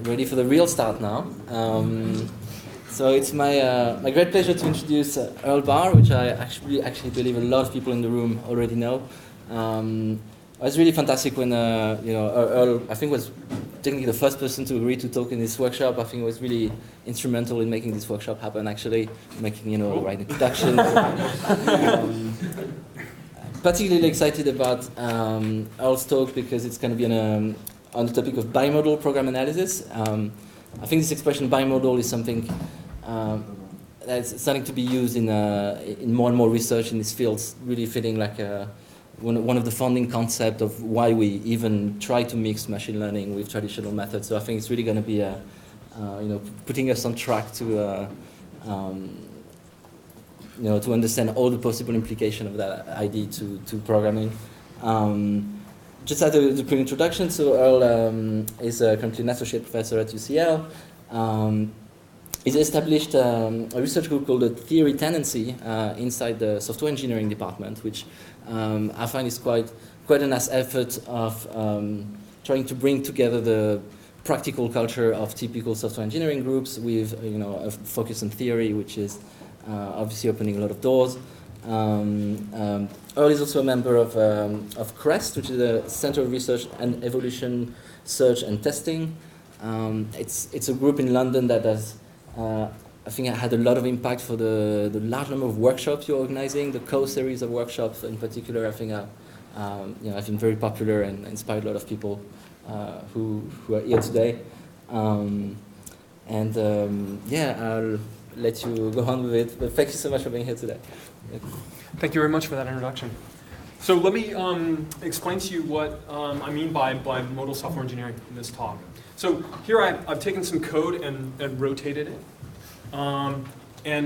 ready for the real start now. So it's my great pleasure to introduce Earl Barr, which I actually believe a lot of people in the room already know. It was really fantastic when Earl, I think, was technically the first person to agree to talk in this workshop. I think it was really instrumental in making this workshop happen. Actually, making the right introduction. Particularly excited about Earl's talk because it's going to be on the topic of bimodal program analysis. I think this expression bimodal is something that's starting to be used in more and more research in this field, really feeling like one of the founding concepts of why we even try to mix machine learning with traditional methods. So I think it's really going to be putting us on track to to understand all the possible implications of that idea to programming. Just as a quick introduction, so Earl is currently an associate professor at UCL. He's established a research group called the Theory Tendency inside the software engineering department, which I find is quite a nice effort of trying to bring together the practical culture of typical software engineering groups with a focus on theory, which is obviously opening a lot of doors. Earl is also a member of CREST, which is a Center of Research and Evolution Search and Testing. It's a group in London that has, I think, had a lot of impact for the large number of workshops you're organizing. The co-series of workshops, in particular, I think, have been very popular and inspired a lot of people who are here today. I'll let you go on with it. But thank you so much for being here today. Thank you very much for that introduction. So let me explain to you what I mean by bimodal software engineering in this talk. So here I've taken some code and rotated it. And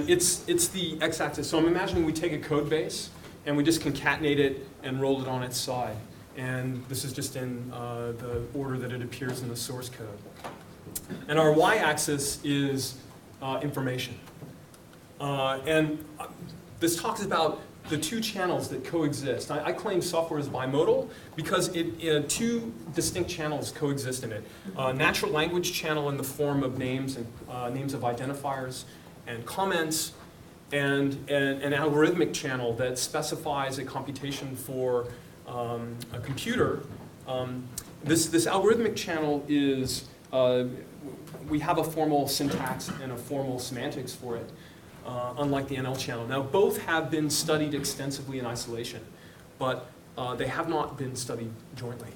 it's the x-axis. So I'm imagining we take a code base and we just concatenate it and roll it on its side. And this is just in the order that it appears in the source code. And our y-axis is information. And this talks about the two channels that coexist. I claim software is bimodal because two distinct channels coexist in it. Natural language channel in the form of names and names of identifiers and comments, and an algorithmic channel that specifies a computation for a computer. This algorithmic channel is, we have a formal syntax and a formal semantics for it. Unlike the NL channel. Now, both have been studied extensively in isolation, but they have not been studied jointly.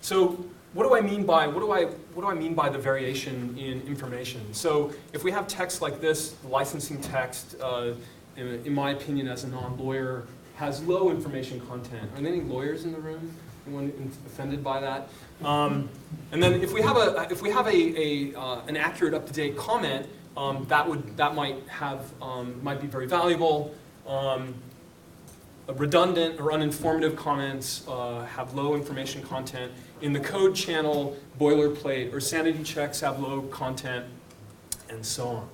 So, what do I mean by the variation in information? So, if we have text like this, licensing text, in my opinion, as a non-lawyer, has low information content. Are there any lawyers in the room? Anyone offended by that? And then, if we have an accurate, up-to-date comment. That might be very valuable. Redundant or uninformative comments have low information content. In the code channel, boilerplate or sanity checks have low content, and so on.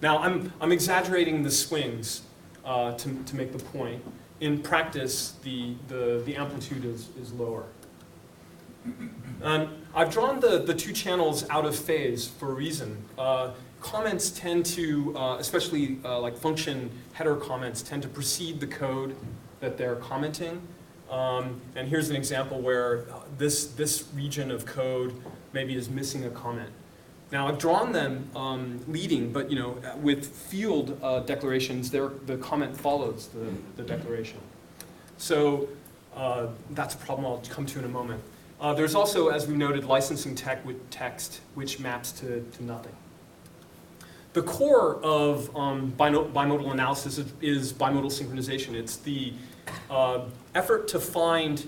Now, I'm exaggerating the swings to make the point. In practice, the amplitude is lower. I've drawn the two channels out of phase for a reason. Comments tend to, especially like function header comments, tend to precede the code that they're commenting. And here's an example where this region of code maybe is missing a comment. Now I've drawn them leading, but with field declarations, the comment follows the declaration. So that's a problem I'll come to in a moment. There's also, as we noted, licensing text, which maps to nothing. The core of bimodal analysis is bimodal synchronization. It's the effort to find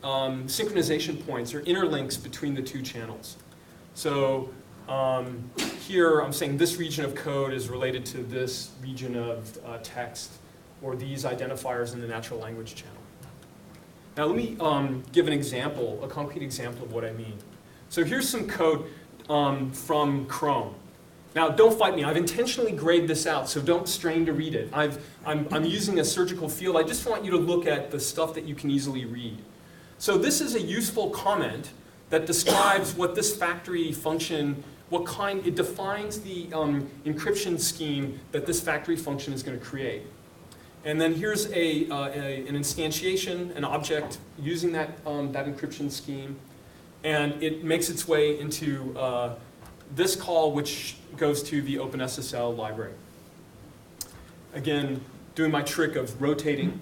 synchronization points or interlinks between the two channels. So here I'm saying this region of code is related to this region of text or these identifiers in the natural language channel. Now let me give an example, a concrete example of what I mean. So here's some code from Chrome. Now, don't fight me. I've intentionally grayed this out, so don't strain to read it. I'm using a surgical field. I just want you to look at the stuff that you can easily read. So this is a useful comment that describes what this factory function it defines the encryption scheme that this factory function is going to create. And then here's an instantiation, an object using that encryption scheme, and it makes its way into this call, which goes to the OpenSSL library. Again, doing my trick of rotating.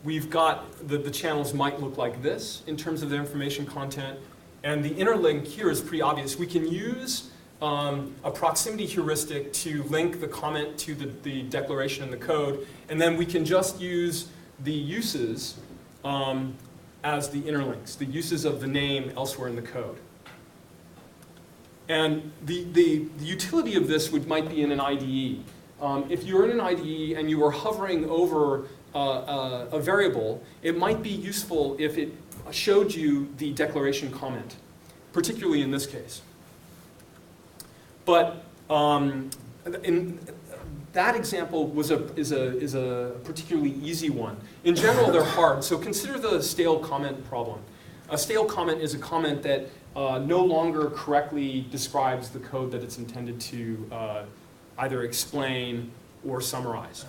We've got the channels might look like this in terms of their information content. And the interlink here is pretty obvious. We can use a proximity heuristic to link the comment to the declaration in the code. And then we can just use the uses as the interlinks, the uses of the name elsewhere in the code. And the utility of this might be in an IDE. If you're in an IDE and you are hovering over a variable, it might be useful if it showed you the declaration comment, particularly in this case. But in that example is a particularly easy one. In general, they're hard. So consider the stale comment problem. A stale comment is a comment that no longer correctly describes the code that it's intended to either explain or summarize.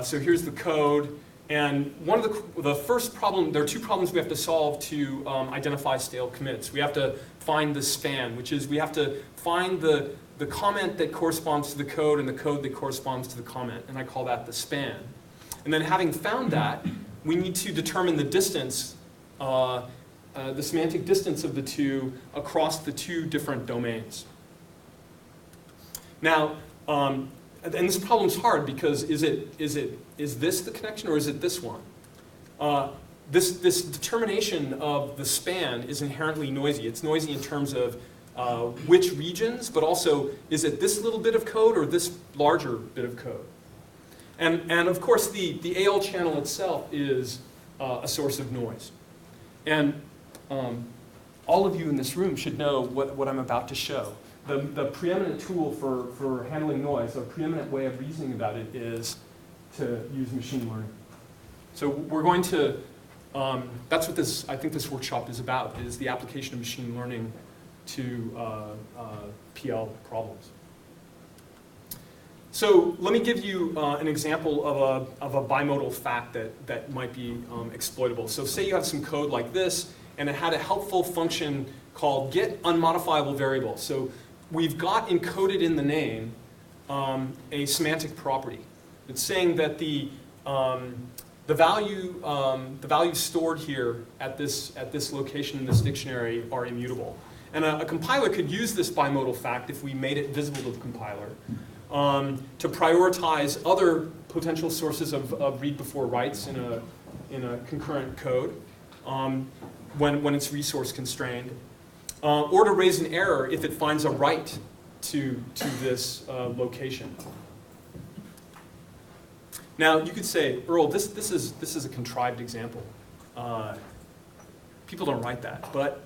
So here's the code. And one of the first problem, there are two problems we have to solve to identify stale commits. We have to find the span, which is we have to find the comment that corresponds to the code and the code that corresponds to the comment. And I call that the span. And then having found that, we need to determine the distance, the semantic distance of the two across the two different domains. Now, and this problem's hard because is this the connection or is it this one? This determination of the span is inherently noisy. It's noisy in terms of which regions, but also is it this little bit of code or this larger bit of code? And of course, the AL channel itself is a source of noise. And all of you in this room should know what I'm about to show. The preeminent tool for handling noise, a preeminent way of reasoning about it is to use machine learning. So we're going to, that's what I think this workshop is about, is the application of machine learning to PL problems. So let me give you an example of a bimodal fact that might be exploitable. So say you have some code like this, and it had a helpful function called get unmodifiable variable. So we've got encoded in the name a semantic property. It's saying that the values stored here at this location in this dictionary are immutable. And a compiler could use this bimodal fact if we made it visible to the compiler to prioritize other potential sources of read before writes in a concurrent code when it's resource constrained. Or to raise an error if it finds a write to this location. Now you could say, Earl, this is a contrived example. People don't write that, but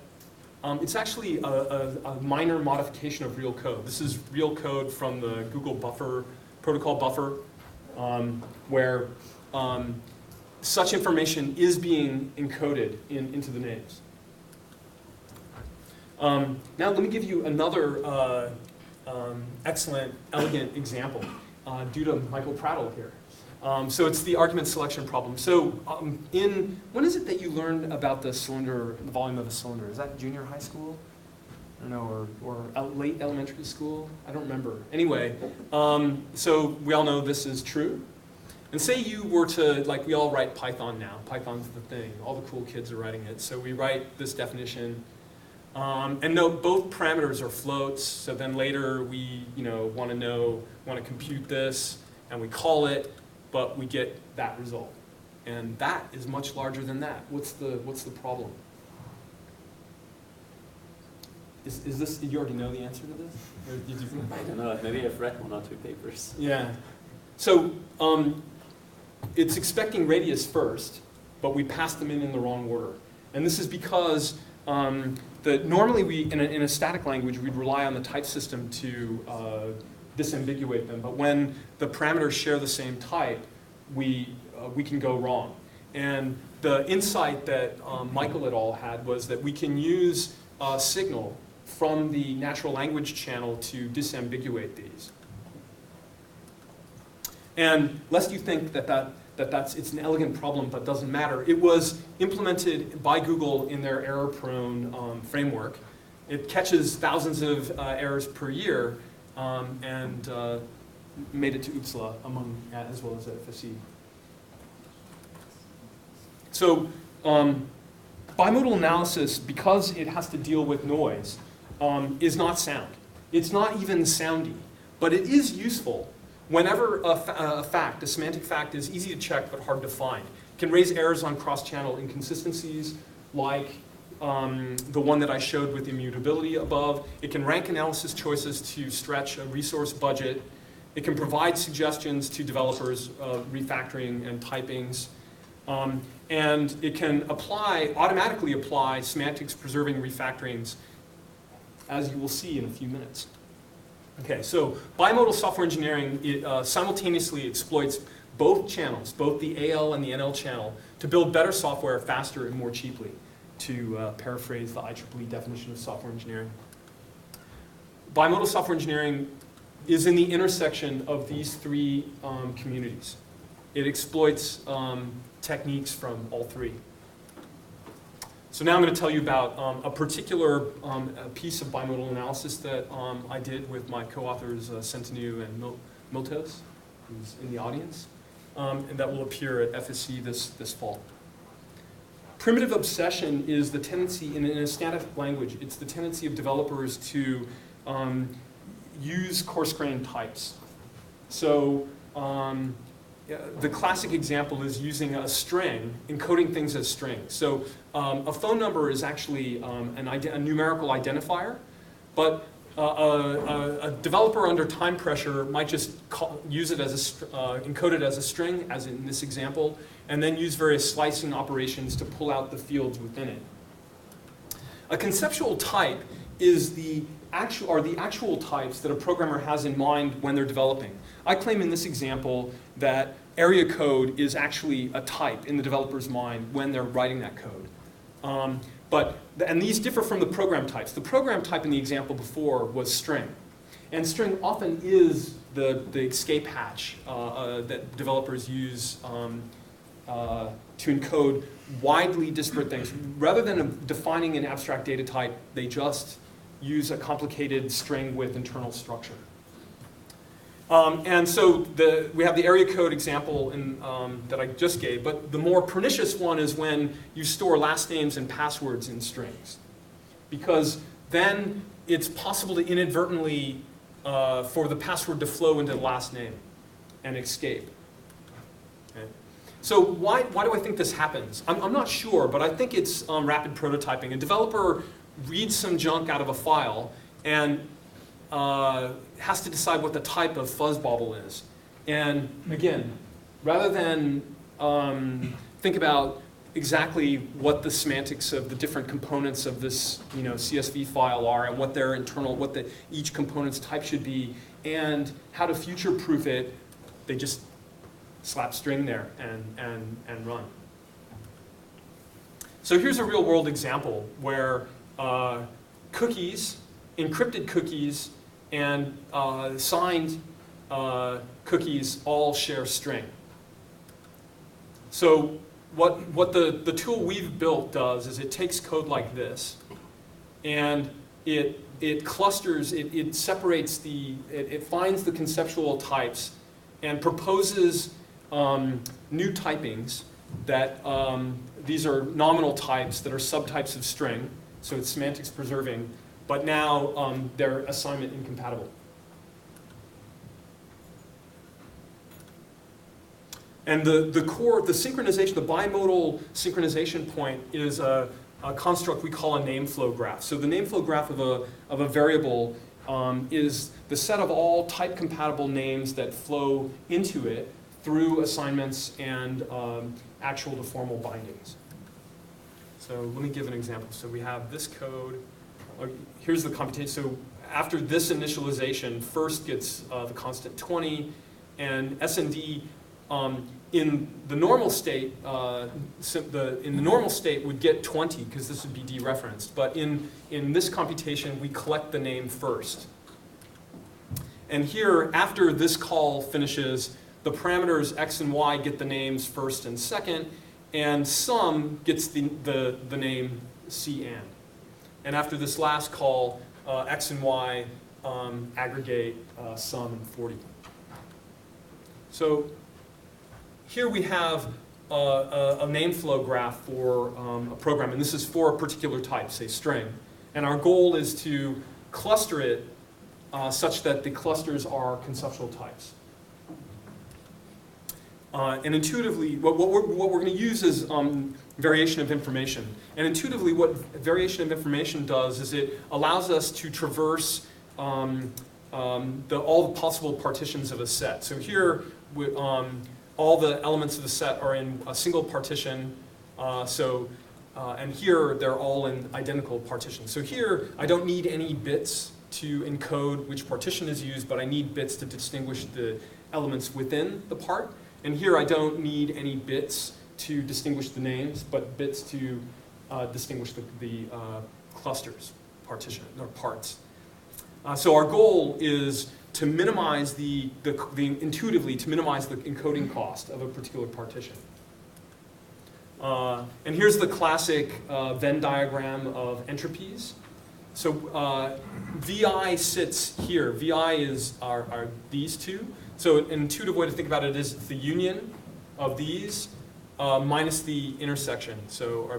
it's actually a minor modification of real code. This is real code from the Google buffer protocol buffer, where such information is being encoded into the names. Now let me give you another excellent, elegant example due to Michael Prattle here. So it's the argument selection problem. So when is it that you learned about the cylinder, the volume of a cylinder? Is that junior high school? I don't know, or late elementary school? I don't remember. Anyway, so we all know this is true. And say you were to, like we all write Python now. Python's the thing. All the cool kids are writing it. So we write this definition. And note both parameters are floats. So then later we want to compute this, and we call it, but we get that result. And that is much larger than that. What's the problem? Is this, you already know the answer to this? Or did you? I don't know, maybe I've read one or two papers. Yeah. So it's expecting radius first, but we passed them in the wrong order. And this is because normally in a static language, we'd rely on the type system to disambiguate them. But when the parameters share the same type, we can go wrong. And the insight that Michael et al. Had was that we can use a signal from the natural language channel to disambiguate these. And lest you think that it's an elegant problem but doesn't matter, it was implemented by Google in their error-prone framework. It catches thousands of errors per year and made it to UPSLA as well as FSE. So bimodal analysis, because it has to deal with noise, is not sound. It's not even soundy, but it is useful whenever a semantic fact is easy to check but hard to find. It can raise errors on cross-channel inconsistencies like the one that I showed with immutability above. It can rank analysis choices to stretch a resource budget. It can provide suggestions to developers of refactoring and typings. And it can automatically apply semantics preserving refactorings, as you will see in a few minutes. Okay, so bimodal software engineering simultaneously exploits both channels, both the AL and the NL channel, to build better software faster and more cheaply, to paraphrase the IEEE definition of software engineering. Bimodal software engineering is in the intersection of these three communities. It exploits techniques from all three. So now I'm going to tell you about a particular piece of bimodal analysis that I did with my co-authors Centenu and Miltos, who's in the audience, and that will appear at FSC this fall. Primitive obsession is the tendency, in a static language, it's the tendency of developers to use coarse-grained types. So the classic example is using a string, encoding things as strings. So a phone number is actually a numerical identifier, but a developer under time pressure might just use it as encode it as a string, as in this example, and then use various slicing operations to pull out the fields within it. A conceptual type is the actual types that a programmer has in mind when they're developing. I claim in this example that area code is actually a type in the developer's mind when they're writing that code. And these differ from the program types. The program type in the example before was string. And string often is the escape hatch that developers use to encode widely disparate things. Rather than defining an abstract data type, they just use a complicated string with internal structure. And so we have the area code example that I just gave, but the more pernicious one is when you store last names and passwords in strings. Because then it's possible to inadvertently, for the password to flow into the last name and escape. Okay. So why do I think this happens? I'm not sure, but I think it's rapid prototyping. A developer reads some junk out of a file and has to decide what the type of fuzzbobble is. And again, rather than think about exactly what the semantics of the different components of this CSV file are and what their internal, each component's type should be, and how to future-proof it, they just slap string there and run. So here's a real-world example where cookies, encrypted cookies, and signed cookies all share string. So what the tool we've built does is it takes code like this, and it clusters, it separates it finds the conceptual types and proposes new typings that these are nominal types that are subtypes of string, so it's semantics preserving, but now they're assignment incompatible. And the core, the synchronization, the bimodal synchronization point is a construct we call a name flow graph. So the name flow graph of a variable is the set of all type compatible names that flow into it through assignments and actual to formal bindings. So let me give an example. So we have this code. Here's the computation. So after this initialization, first gets the constant 20, and SND in the normal state, in the normal state would get 20 because this would be dereferenced. But in this computation, we collect the name first. And here, after this call finishes, the parameters x and y get the names first and second, and sum gets the name c and. And after this last call, x and y aggregate sum and 40. So here we have a name flow graph for a program, and this is for a particular type, say string. And our goal is to cluster it such that the clusters are conceptual types. And intuitively, what we're going to use is variation of information. And intuitively, what variation of information does is it allows us to traverse all the possible partitions of a set. So here, all the elements of the set are in a single partition. And here, they're all in identical partitions. So here, I don't need any bits to encode which partition is used, but I need bits to distinguish the elements within the part. And here I don't need any bits to distinguish the names, but bits to distinguish the clusters, partition, or parts. So our goal is to minimize intuitively to minimize the encoding cost of a particular partition. And here's the classic Venn diagram of entropies. So VI sits here. VI are these two. So an intuitive way to think about it is the union of these minus the intersection,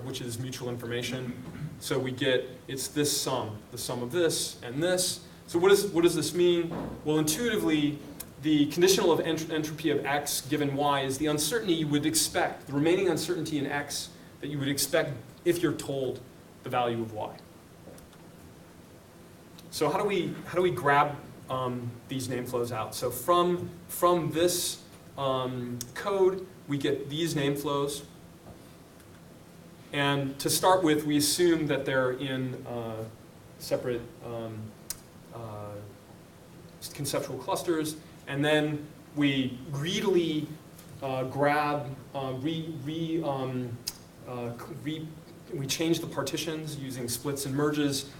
which is mutual information. So we get, it's this sum, the sum of this and this. So what does this mean? Well, intuitively, the conditional of entropy of x given y is the uncertainty you would expect, the remaining uncertainty in x that you would expect if you're told the value of y. So how do we grab these name flows out? So from this code, we get these name flows. And to start with, we assume that they're in separate conceptual clusters. And then we greedily we change the partitions using splits and merges,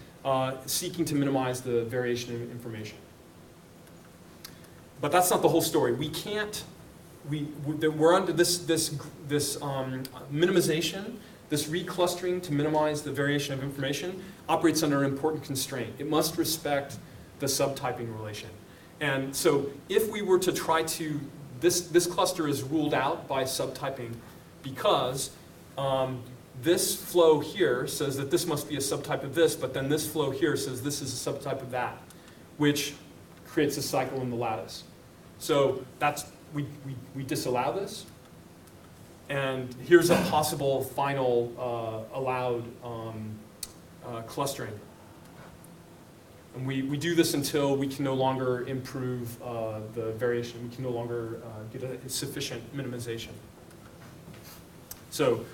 seeking to minimize the variation in information. But that's not the whole story. We can't. We're under this minimization. This reclustering to minimize the variation of information operates under an important constraint. It must respect the subtyping relation. And so if we were to try to, this cluster is ruled out by subtyping because this flow here says that this must be a subtype of this, but then this flow here says this is a subtype of that, which creates a cycle in the lattice. So we disallow this. And here's a possible final allowed clustering. And we do this until we can no longer improve the variation. We can no longer get a sufficient minimization. So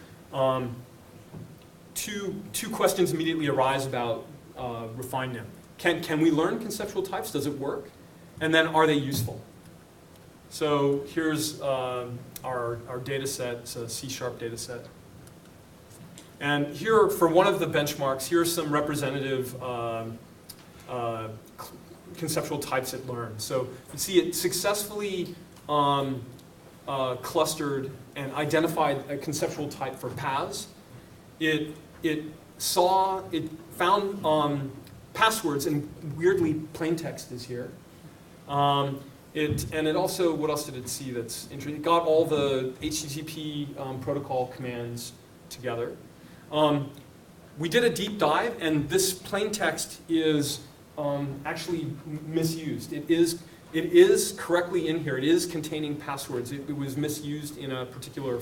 two questions immediately arise about refinement. Can we learn conceptual types? Does it work? And then are they useful? So here's our data set. It's a C# data set. And here, for one of the benchmarks, here's some representative conceptual types it learned. So you see it successfully clustered and identified a conceptual type for paths. It found passwords, and weirdly plain text is here. And it also, what else did it see that's interesting? It got all the HTTP protocol commands together. We did a deep dive, and this plain text is actually misused. It is correctly in here. It is containing passwords. It was misused in a particular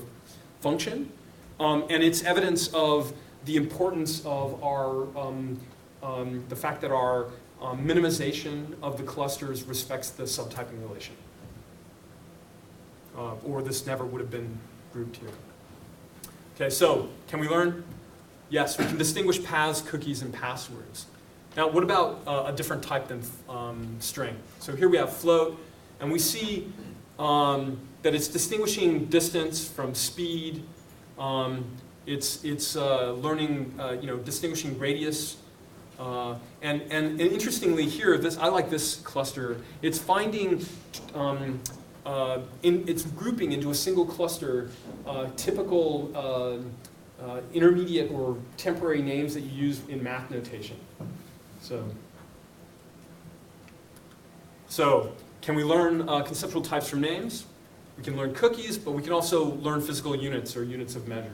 function. And it's evidence of the importance of our, the fact that our minimization of the clusters respects the subtyping relation. Or this never would have been grouped here. Okay, so can we learn? Yes, we can distinguish paths, cookies, and passwords. Now, what about a different type than string? So here we have float, and we see that it's distinguishing distance from speed. It's learning, distinguishing radius. And interestingly here, I like this cluster. It's finding, it's grouping into a single cluster typical intermediate or temporary names that you use in math notation. So can we learn conceptual types from names? We can learn cookies, but we can also learn physical units or units of measure.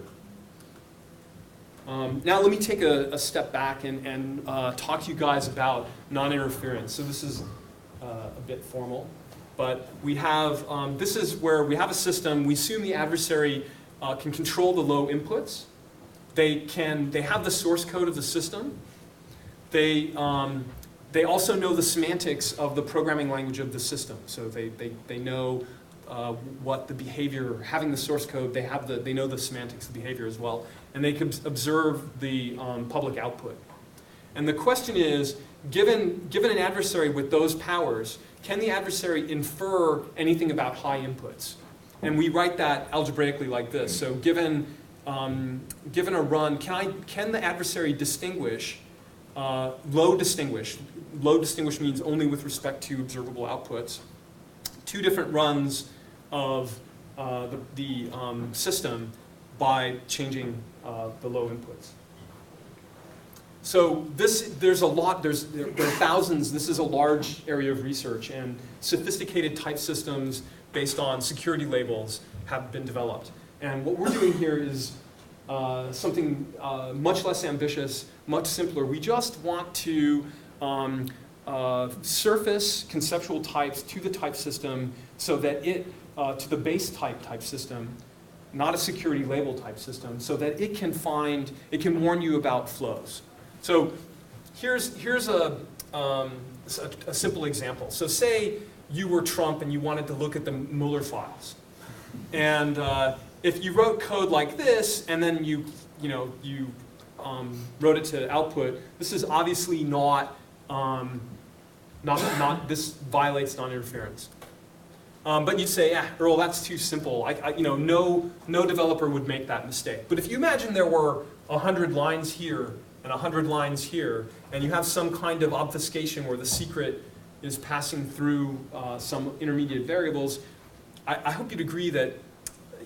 Now let me take a step back and talk to you guys about non-interference. So this is a bit formal, but we have, this is where we have a system. We assume the adversary can control the low inputs. They have the source code of the system. They also know the semantics of the programming language of the system. So they know what the behavior, having the source code, they know the semantics of the behavior as well. And they can observe the public output. And the question is, given an adversary with those powers, can the adversary infer anything about high inputs? And we write that algebraically like this. So given a run, can the adversary distinguish, low distinguish means only with respect to observable outputs, two different runs of the system by changing the low inputs. So there are thousands, this is a large area of research, and sophisticated type systems based on security labels have been developed. And what we're doing here is something much less ambitious, much simpler. We just want to surface conceptual types to the type system so that to the base type system, not a security label type system, so that it can warn you about flows. So here's a simple example. So say you were Trump and you wanted to look at the Mueller files. And if you wrote code like this and then you wrote it to output, this is obviously not this violates non-interference. But you'd say, Earl, that's too simple. No developer would make that mistake. But if you imagine there were 100 lines here and 100 lines here, and you have some kind of obfuscation where the secret is passing through some intermediate variables, I hope you'd agree that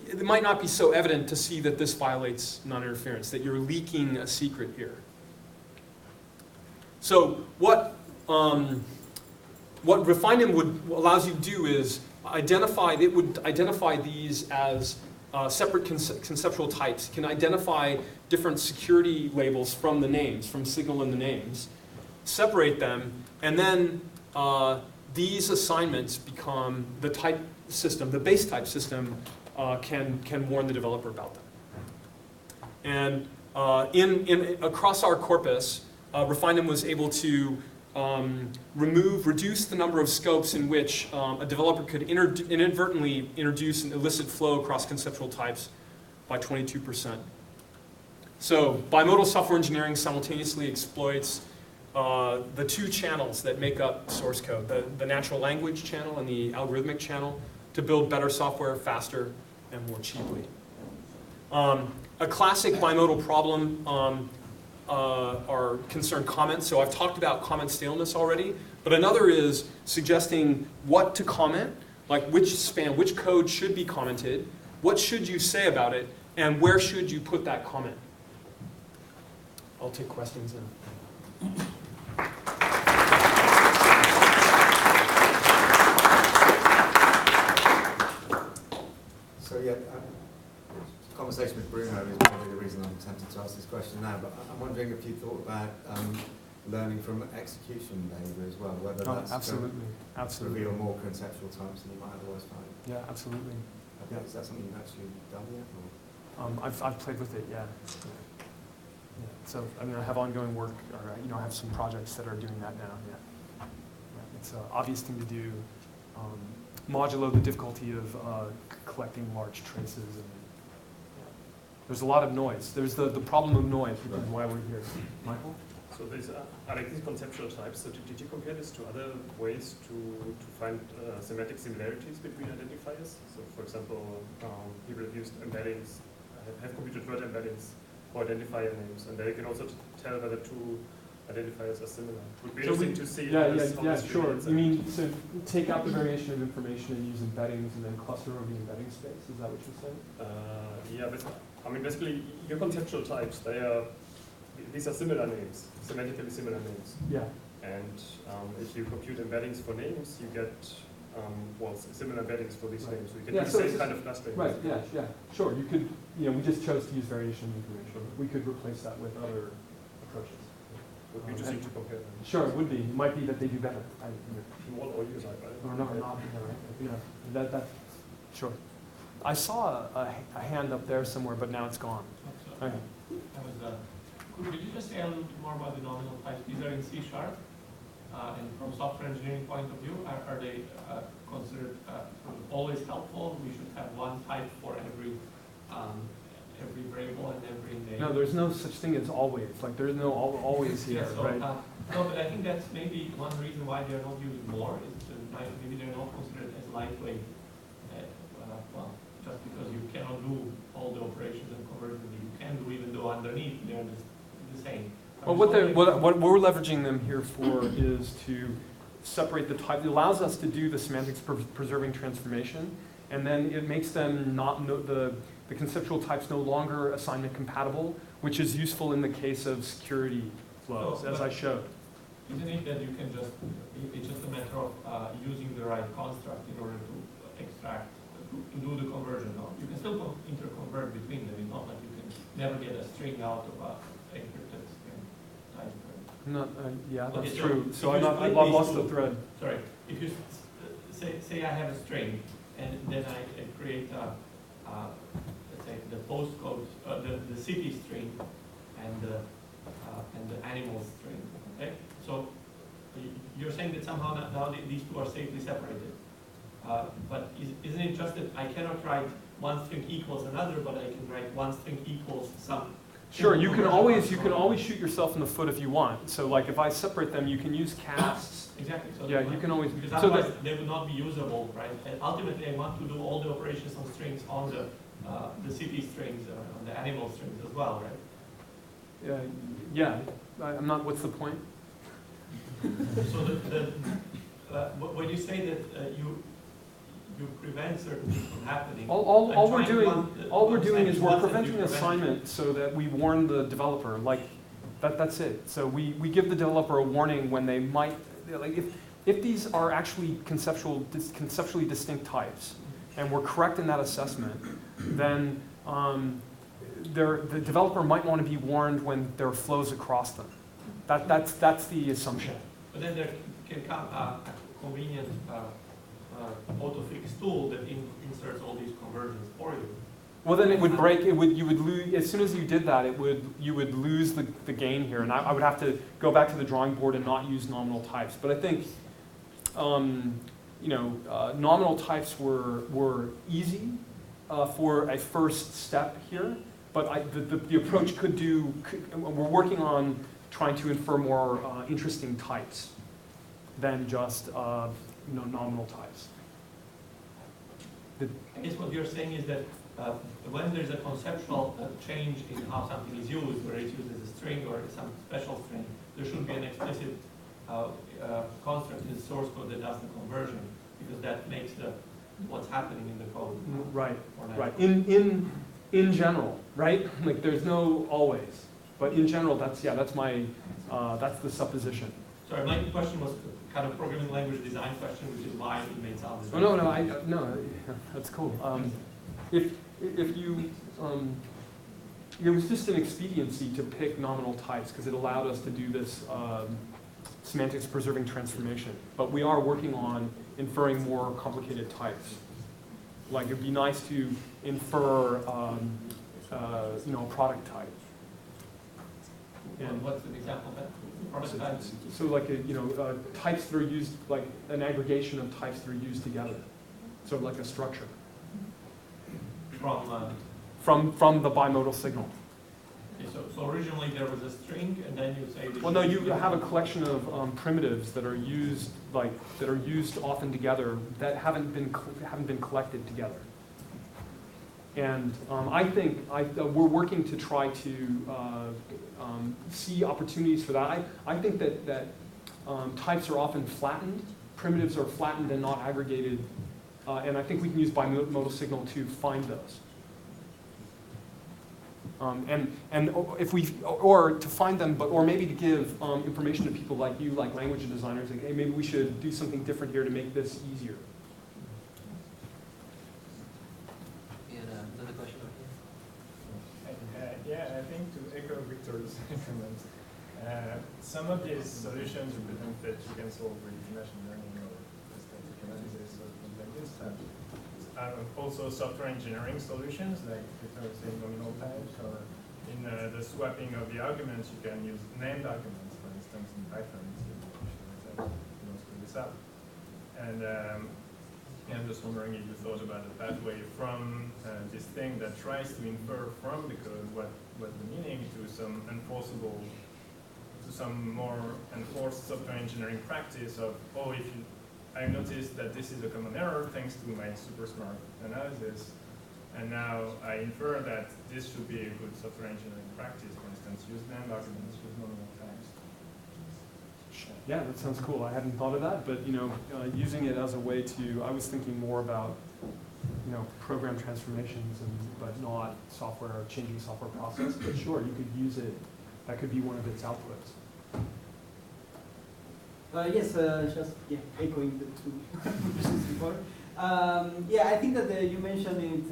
it might not be so evident to see that this violates non-interference, that you're leaking a secret here. So what refinement allows you to do is it would identify these as separate conceptual types. It can identify different security labels from the names, from signal in the names, separate them, and then these assignments become the type system, the base type system can warn the developer about them. And across our corpus, Refinement was able to reduce the number of scopes in which a developer could inadvertently introduce an illicit flow across conceptual types by 22%. So bimodal software engineering simultaneously exploits the two channels that make up source code, the natural language channel and the algorithmic channel, to build better software faster and more cheaply. A classic bimodal problem are concerned comments. So I've talked about comment staleness already, but another is suggesting what to comment, like which code should be commented, what should you say about it, and where should you put that comment. I'll take questions now. So yeah, conversation with Bruno is probably the reason I'm tempted to ask this question now, but I'm wondering if you thought about learning from execution behavior as well, whether that's absolutely. Reveal more conceptual types than you might otherwise find. Yeah, absolutely. Okay, is that something you've actually done yet? Or? I've played with it, yeah. So I mean, I have ongoing work, or I have some projects that are doing that now. Yeah. It's an obvious thing to do, modulo the difficulty of collecting large traces. And, there's a lot of noise. There's the problem of noise, which is why we're here. Michael? So these are like these conceptual types. So did you compare this to other ways to find semantic similarities between identifiers? So for example, people have used embeddings, have computed word embeddings for identifier names, and they can also tell whether two identifiers are similar. Would be interesting to see. Yeah, sure. You mean, so take out the variation of information and use embeddings and then cluster over the embedding space? Is that what you're saying? Yeah, but I mean, basically, your conceptual types, these are similar names, semantically similar names. Yeah. And if you compute embeddings for names, you get similar embeddings for these names. So you get the same kind of clustering. Right, yeah, sure. You could, we just chose to use variation of information. We could replace that with other approaches. Would be interesting to compare them. Sure, it would be. It might be that they do better. What or use right? Or not, sure. I saw a hand up there somewhere, but now it's gone. Okay. Could you just say a little bit more about the nominal types? These are in C#, and from software engineering point of view, are they considered always helpful? We should have one type for every variable and every name. No, there's no such thing as always. Like there's no always here, yeah, so, right? No, but I think that's maybe one reason why they're not used more is maybe they're not considered as lightweight. Well, just because you cannot do all the operations and conversions you can do, even though underneath they're the same. Well, what we're leveraging them here for is to separate the type. It allows us to do the semantics preserving transformation, and then it makes them the conceptual types no longer assignment compatible, which is useful in the case of security flows, as I showed. Isn't it that you can just, it's just a matter of using the right construct in order to extract, to do the conversion? No? You can still interconvert between them. It's not like you can never get a string out of a encrypted string type. Not, yeah, that's okay, true. So I've lost the thread. Sorry. If you say I have a string, and then I create let's say the postcode, the city string, and the animal string. Okay. So you're saying that somehow now these two are safely separated. But isn't it just that I cannot write one string equals another, but I can write one string equals some. Sure, you can always shoot yourself in the foot if you want. So like if I separate them, you can use casts. Exactly. So yeah, you can always. Because otherwise they would not be usable, right? And ultimately, I want to do all the operations on strings on the city strings, on the animal strings as well, right? Yeah. I'm not. What's the point? So when you say that you prevent certain things from happening. All we're doing is we're preventing assignment so that we warn the developer. Like that's it. So we give the developer a warning when they might, like if these are actually conceptually distinct types, and we're correct in that assessment, then the developer might want to be warned when there are flows across them. That's the assumption. But then there can come a convenient autofix tool that inserts all these conversions for you. Well, then it would break. You would lose as soon as you did that. You would lose the gain here, and I would have to go back to the drawing board and not use nominal types. But I think, nominal types were easy for a first step here. But the approach we're working on trying to infer more interesting types than just nominal types. I guess what you're saying is that when there's a conceptual change in how something is used, whether it's used as a string or some special string, there should be an explicit construct in the source code that does the conversion, because that makes what's happening in the code. Right. In general, right? Like there's no always, but in general, that's the supposition. Sorry, my question was kind of programming language design question, which is why it made sound. Oh no, that's cool. If you, it was just an expediency to pick nominal types because it allowed us to do this semantics preserving transformation. But we are working on inferring more complicated types. Like it'd be nice to infer, a product type. And what's an example of that? Product types? So like types that are used, like an aggregation of types that are used together. So like a structure. From the bimodal signal. So originally there was a string, and then you say. Well, no, you have a collection of primitives that are used often together that haven't been collected together. And I think we're working to try to see opportunities for that. I think that types are often flattened, primitives are flattened and not aggregated, and I think we can use bimodal signal to find those. And if or to find them, or maybe to give information to people like you, like language designers, like, hey, maybe we should do something different here to make this easier. Another question over here. Yeah, I think to echo Victor's comments, some of these solutions represent that you can solve with machine learning or static analysis or things like this. Also software engineering solutions, like Victor was saying, nominal types, or in the swapping of the arguments, you can use named arguments, for instance, in Python. Screw this up. And I'm just wondering if you thought about a pathway from this thing that tries to infer from the code what the meaning to some enforceable, to some more enforced software engineering practice of, oh, if you, I noticed that this is a common error thanks to my super smart analysis, and now I infer that this should be a good software engineering practice. For instance, use named arguments, use nominal types. Yeah, that sounds cool. I hadn't thought of that, but using it as a way to, I was thinking more about program transformations, but not software or changing software process. But sure, you could use it. That could be one of its outputs. Yes, just echoing the two questions before. Yeah, I think that you mentioned it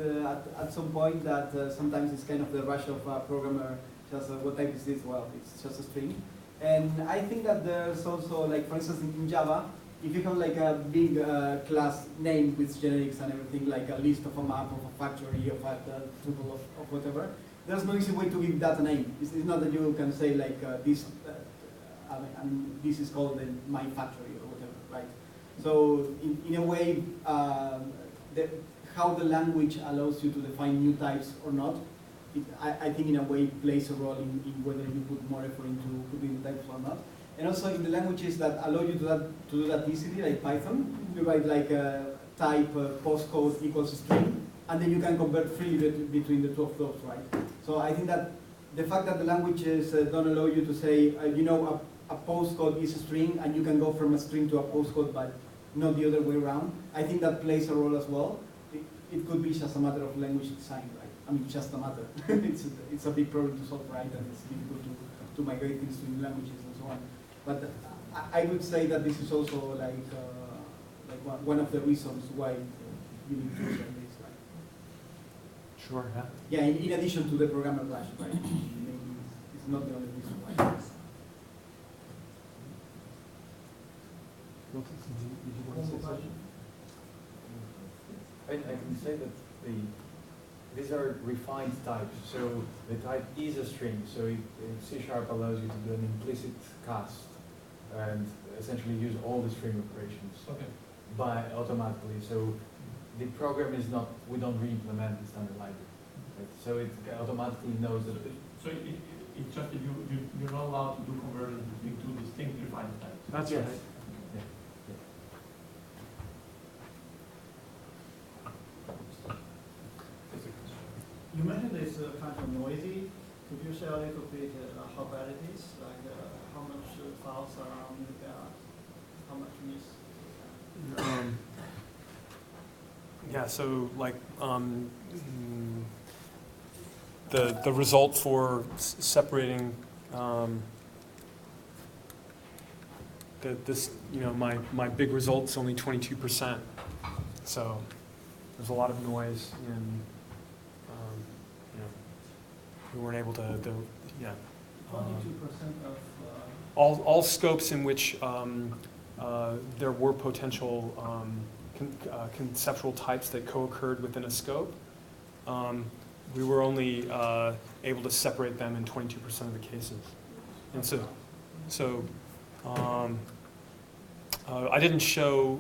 at some point that sometimes it's kind of the rush of a programmer, just what type is this? Well, it's just a string. And I think that there's also, like, for instance, in Java, if you have like a big class name with generics and everything, like a list of a map of a factory, of a tuple of whatever, there's no easy way to give that a name. It's not that you can say like this. This is called my factory or whatever, right? So in a way, how the language allows you to define new types or not, I think in a way plays a role in whether you put more effort into putting types or not. And also in the languages that allow you to do that easily, like Python, you write like type postcode equals string, and then you can convert freely between the two of those, right? So I think that the fact that the languages don't allow you to say, a postcode is a string, and you can go from a string to a postcode, but not the other way around. I think that plays a role as well. It could be just a matter of language design, right? I mean, just a matter. it's a big problem to solve, right? And it's difficult to migrate things to new languages and so on. But I would say that this is also like one of the reasons why you need to use this, right? Sure. Yeah. In addition to the programmer rush, right? Maybe it's not the only reason why. I can say that these are refined types. So the type is a string. So C# allows you to do an implicit cast and essentially use all the string operations automatically. So the program is not, we don't re-implement the standard library. Right? So it automatically knows that. So it's just that you're not allowed to do conversions between two distinct refined types. That's yes. right. You mentioned it's kind of noisy. Could you share a little bit how bad it is? Like how much files are on the how much miss? Yeah, so like the result for separating my big result's only 22%. So there's a lot of noise in. We weren't able to 22% of all scopes in which there were potential conceptual types that co-occurred within a scope. We were only able to separate them in 22% of the cases, and so I didn't show.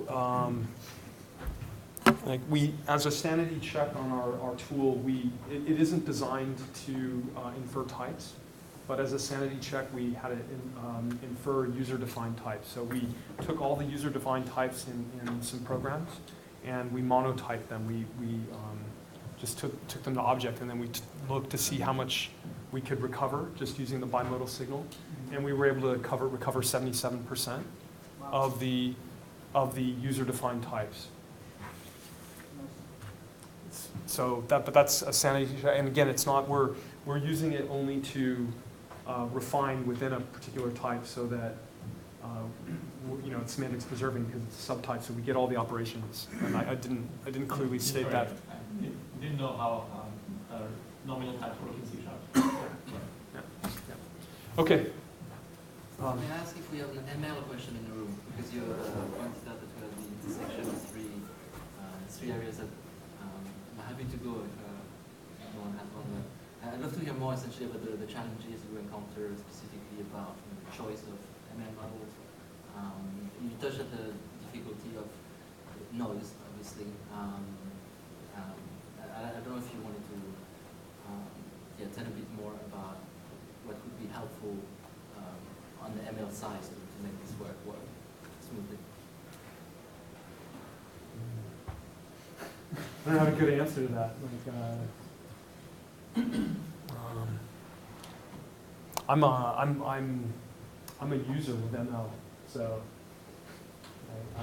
Like as a sanity check on our tool, it isn't designed to infer types. but as a sanity check, we had to infer user-defined types. So we took all the user-defined types in some programs, and we monotyped them. We just took them to object, and then we looked to see how much we could recover just using the bimodal signal, and we were able to recover 77% of the user-defined types. So but that's a sanity check, and again, it's not we're using it only to refine within a particular type, so that it's semantics preserving because it's a subtype, so we get all the operations. And I didn't clearly state that. I didn't know how nominal types work in C#. Yeah. Okay. May I ask if we have an ML question in the room? Because you pointed out that we have the intersection of three areas that I'm happy to go if no one has one. I'd love to hear more essentially about the challenges you encounter specifically about the choice of ML models. You touched on the difficulty of noise, obviously. I don't know if you wanted to tell a bit more about what would be helpful on the ML side to make this work smoothly. I don't have a good answer to that. I'm a user with ML, so I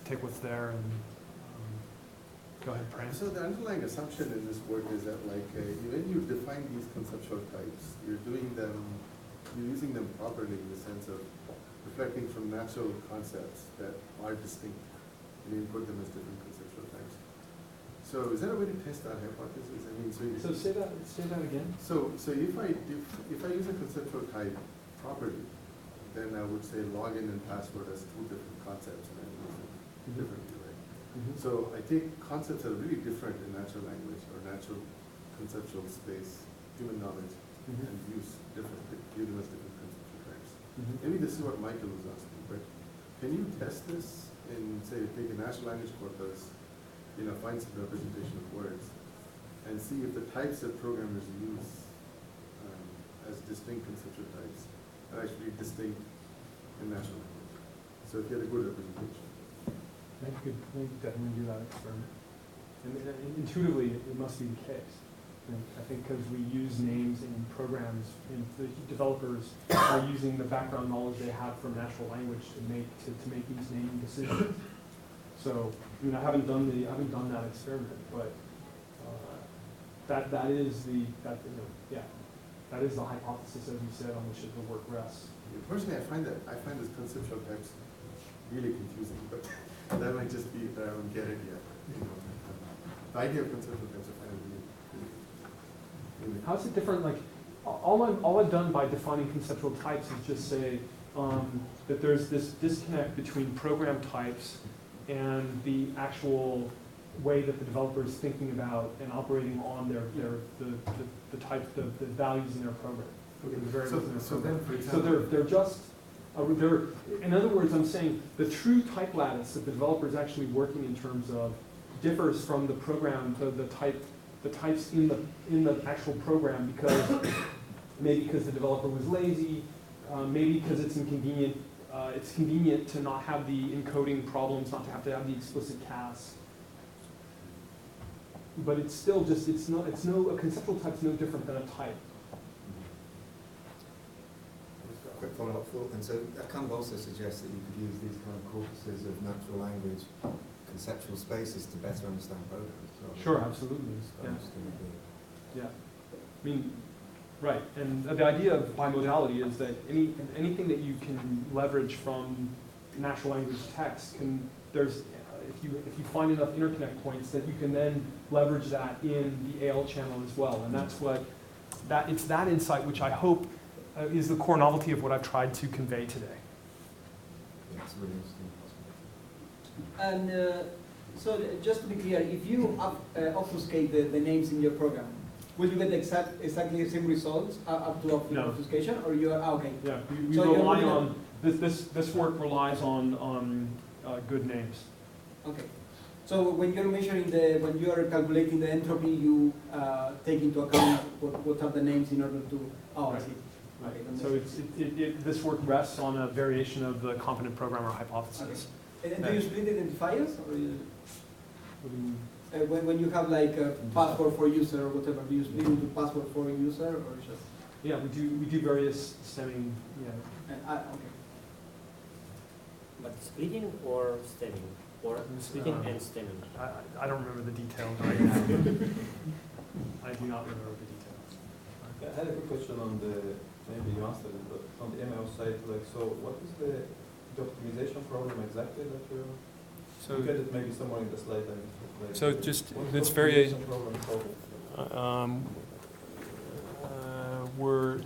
take what's there and go ahead, Pran. So the underlying assumption in this work is that when you define these conceptual types, you're using them properly in the sense of reflecting from natural concepts that are distinct, and you put them as different conceptual types. So is that a way to test that hypothesis? I mean, so say that again. So if I use a conceptual type properly, then I would say login and password as two different concepts, and I use them differently, right? So I take concepts that are really different in natural language or natural conceptual space, human knowledge, and give them as different conceptual types. Maybe this is what Michael was asking, but can you test this in, say, take a natural language corpus, find some representation of words, and see if the types that programmers use as distinct conceptual types are actually distinct in natural language. So if you had a good representation. I think you could definitely do that experiment. And intuitively, it must be the case. I think because we use names in programs, and the developers are using the background knowledge they have from natural language to make these naming decisions. So, I haven't done that experiment, but that is the hypothesis, as you said, on which the work rests. Personally, I find those conceptual types really confusing, but that might just be that I don't get it yet. The idea of conceptual types, I find it really. How is it different? Like, all I've done by defining conceptual types is just say that there's this disconnect between program types and the actual way that the developer is thinking about and operating on the types, the values in their program. The variables in their program. For example, they're just in other words, I'm saying the true type lattice that the developer is actually working in terms of differs from the program, the types in the actual program, maybe because the developer was lazy, maybe because it's inconvenient. It's convenient to not have the encoding problems, not to have the explicit casts. But it's still just a conceptual type's no different than a type. Quick follow-up thought, and so that kind of also suggests that you could use these kind of corpuses of natural language conceptual spaces to better understand programs. So Sure, absolutely. Yeah. I mean, right. And the idea of bimodality is that anything that you can leverage from natural language text if you find enough interconnect points, that you can then leverage that in the AL channel as well. And it's that insight which I hope is the core novelty of what I've tried to convey today. Yeah, it's really interesting. And so just to be clear, if you obfuscate the names in your program, will you get exactly the same results up to obfuscation, or you are okay? Yeah, we so rely on this work relies on good names. Okay. So when you're measuring when you are calculating the entropy, you take into account what are the names in order to. Oh, I see. Okay, So this work rests on a variation of the competent programmer hypothesis. Okay. And do you split identifiers, or What do you mean? when you have like a password for user or whatever, do you split into password for user or just? Yeah, we do various stemming. Yeah. Okay. But splitting or stemming? Or splitting and stemming? I don't remember the details right now. I do not remember the details. Yeah, I had a quick question on the, maybe you answered it, but on the ML side, like, so what is the optimization problem exactly that you're, So you get it maybe somewhere in the slide, like, So just, what's it's the very, optimization problem solved? we're,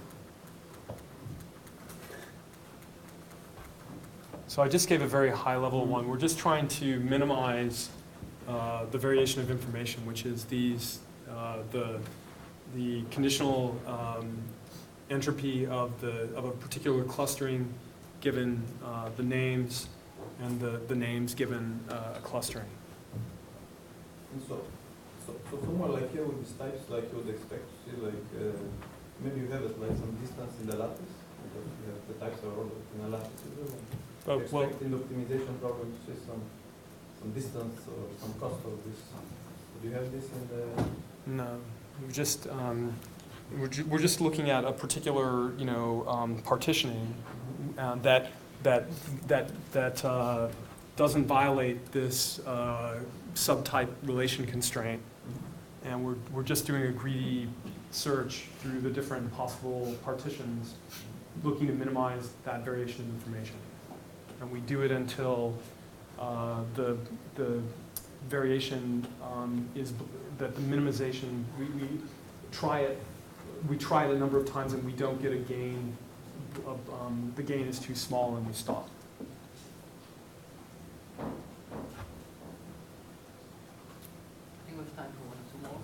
so I just gave a very high level one. We're just trying to minimize the variation of information, which is these, the conditional entropy of a particular clustering given the names, and the names given a clustering. And so somewhere like here with these types, like you would expect to see, like, maybe you have it like some distance in the lattice, because you have the types are ordered in a lattice. Oh, You well, expect in the optimization problem to see some distance or some cost of this. Do you have this in the? no, we're just looking at a particular, partitioning that doesn't violate this subtype relation constraint, and we're just doing a greedy search through the different possible partitions, looking to minimize that variation of information. And we do it until the variation is that the minimization, we try it a number of times and we don't get a gain of, the gain is too small and we stop. I think we have time for one or two more.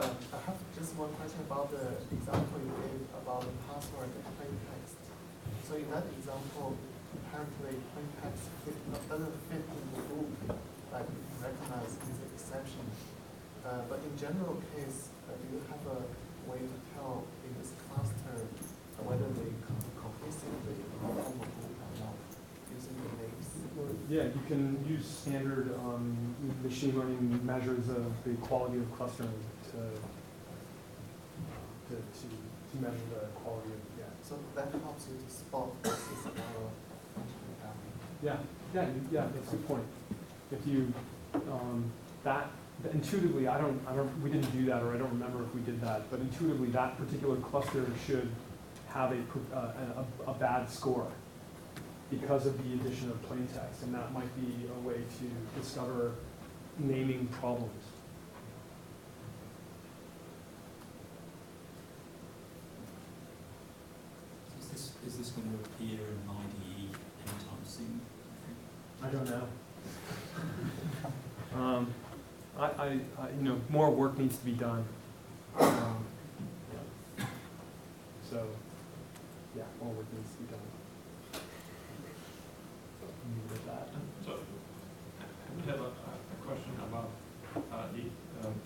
I have just one question about the example you gave about the password and plain text. So in that example, apparently plain text doesn't fit in the group that you can recognize as an exception. But in general case, do you have a way to tell in this cluster whether they cohesively form a group or not using the names? Yeah, you can use standard machine learning measures of the quality of clustering to measure the quality of, yeah. So that helps you to spot this is error. Yeah, that's a good point. If you, intuitively, we didn't do that, or I don't remember if we did that, but intuitively that particular cluster should have a bad score because of the addition of plain text, and that might be a way to discover naming problems. Is this going to appear in an IDE anytime soon? I don't know. More work needs to be done. So, yeah, more work needs to be done. With that. So, I have a question about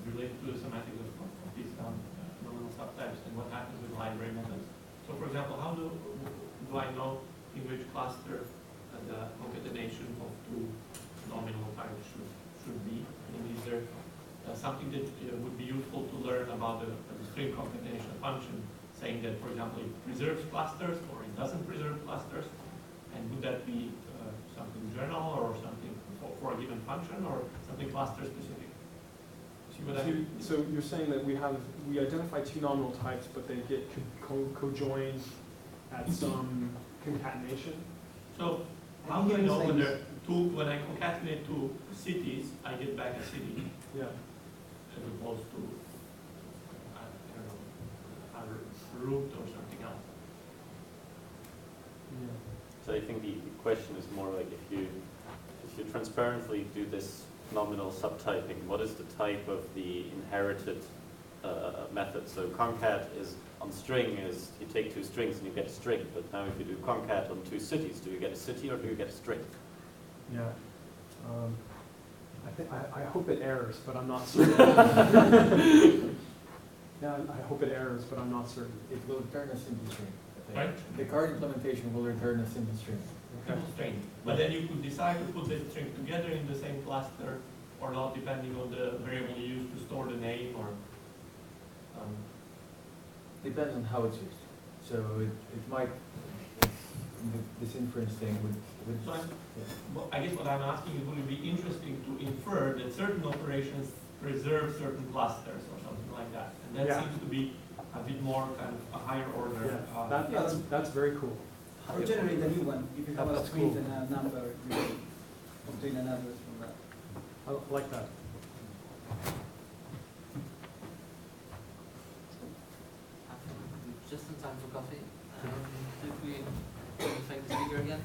related to the semantics of these nominal subtypes and what happens with library methods. So, for example, how do I know in which cluster the concatenation of two nominal types should be? I mean, is there something that would be useful to learn about the string concatenation function, saying that, for example, it preserves clusters or it doesn't preserve clusters? And would that be something general or something for a given function or something cluster specific? So you're saying that we identify two nominal types, but they get cojoined at some concatenation? So how do I know when I concatenate two cities, I get back a city? Yeah. As opposed to, I don't know, a root or something else. Yeah. So I think the question is more like if you transparently do this nominal subtyping, what is the type of the inherited method. So concat is on string is you take two strings and you get a string. But now if you do concat on two cities, do you get a city or do you get a string? Yeah. I hope it errors, but I'm not certain. Yeah, I hope it errors, but I'm not certain. It will return a simple string. Right? The card implementation will return a simple string. Simple string. But then you could decide to put the string together in the same cluster or not, depending on the variable you use to store the name or. Depends on how it's used. So it might, this inference thing would So well, I guess what I'm asking is, would it be interesting to infer that certain operations preserve certain clusters or something like that? And that seems to be a bit more kind of a higher order. Yeah, that's very cool. Or generate a new one. If you have a That's string cool. and a number, you can obtain an address from that. I like that. Just in time for coffee. If we thank the speaker again.